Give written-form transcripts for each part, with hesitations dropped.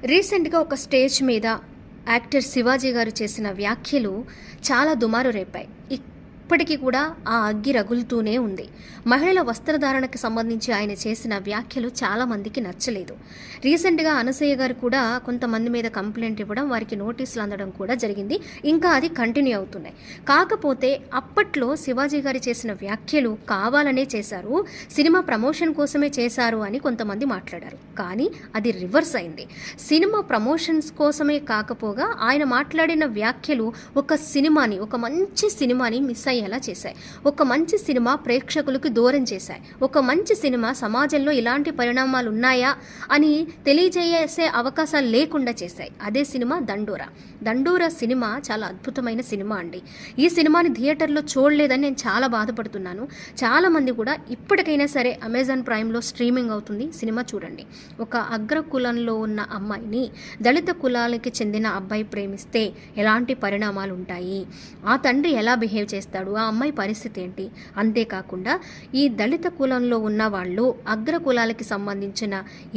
రీసెంట్‌గా ఒక స్టేజ్ మీద యాక్టర్ శివాజీ గారు చేసిన వ్యాఖ్యలు చాలా దుమారు రేపాయి. ఇప్పటికి కూడా ఆ అగ్గి రగులుతూనే ఉంది. మహిళల వస్త్రధారణకు సంబంధించి ఆయన చేసిన వ్యాఖ్యలు చాలా మందికి నచ్చలేదు. రీసెంట్‌గా అనసూయ గారు కూడా కొంతమంది మీద కంప్లైంట్ ఇవ్వడం, వారికి నోటీసులు అందడం కూడా జరిగింది. ఇంకా అది కంటిన్యూ అవుతున్నాయి. కాకపోతే అప్పట్లో శివాజీ గారు చేసిన వ్యాఖ్యలు కావాలనే చేశారు, సినిమా ప్రమోషన్ కోసమే చేశారు అని కొంతమంది మాట్లాడారు. కానీ అది రివర్స్ అయింది. సినిమా ప్రమోషన్స్ కోసమే కాకపోగా ఆయన మాట్లాడిన వ్యాఖ్యలు ఒక మంచి సినిమాని మిస్ అయ్యేలా చేశాయి. ఒక మంచి సినిమా ప్రేక్షకులకు దూరం చేశాయి. ఒక మంచి సినిమా సమాజంలో ఇలాంటి పరిణామాలు ఉన్నాయా అని తెలియజేసే అవకాశాలు లేకుండా చేశాయి. అదే సినిమా దండోరా సినిమా చాలా అద్భుతమైన సినిమా అండి. ఈ సినిమాని థియేటర్లో చూడలేదని నేను చాలా బాధపడుతున్నాను. చాలామంది కూడా ఇప్పటికైనా సరే అమెజాన్ ప్రైమ్లో స్ట్రీమింగ్ అవుతుంది, సినిమా చూడండి. ఒక అగ్ర కులంలో ఉన్న అమ్మాయిని దళిత కులాలకి చెందిన అబ్బాయి ప్రేమిస్తే ఎలాంటి పరిణామాలు ఉంటాయి, ఆ తండ్రి ఎలా బిహేవ్ చేస్తాడు, ఆ అమ్మాయి పరిస్థితి ఏంటి. అంతేకాకుండా ఈ దళిత కులంలో ఉన్న వాళ్ళు అగ్ర కులాలకి సంబంధించిన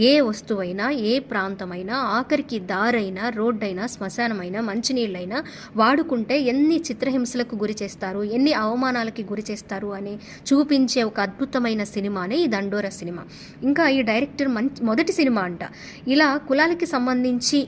ఏ వస్తువైనా, ఏ ప్రాంతమైనా, ఆఖరికి దారైనా, రోడ్డైనా, శ్మశానమైనా, మంచినీళ్ళైనా వాడుకుంటే ఎన్ని చిత్రహింసలకు గురి చేస్తారు, ఎన్ని అవమానాలకి గురి చేస్తారు అని చూపించే ఒక అద్భుతమైన సినిమానే ఈ దండోరా సినిమా. ఇంకా ఈ డైరెక్టర్ మొదటి సినిమా అంట. ఇలా కులాలకి సంబంధించి,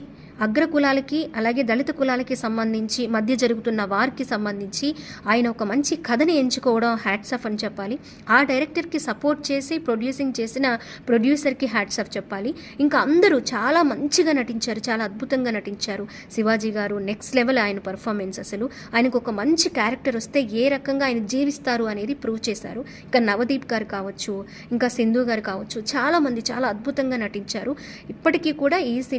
అగ్ర కులాలకి అలాగే దళిత కులాలకి సంబంధించి మధ్య జరుగుతున్న వారికి సంబంధించి ఆయన ఒక మంచి కథని ఎంచుకోవడం హ్యాట్స్ ఆఫ్ అని చెప్పాలి. ఆ డైరెక్టర్కి సపోర్ట్ చేసి ప్రొడ్యూసింగ్ చేసిన ప్రొడ్యూసర్కి హ్యాట్స్ ఆఫ్ చెప్పాలి. ఇంకా అందరూ చాలా మంచిగా నటించారు, చాలా అద్భుతంగా నటించారు. శివాజీ గారు నెక్స్ట్ లెవెల్ ఆయన పర్ఫార్మెన్స్. అసలు ఆయనకు ఒక మంచి క్యారెక్టర్ వస్తే ఏ రకంగా ఆయన జీవిస్తారు అనేది ప్రూవ్ చేశారు. ఇంకా నవదీప్ గారు కావచ్చు, ఇంకా సింధు గారు కావచ్చు, చాలామంది చాలా అద్భుతంగా నటించారు. ఇప్పటికీ కూడా ఈ సినిమా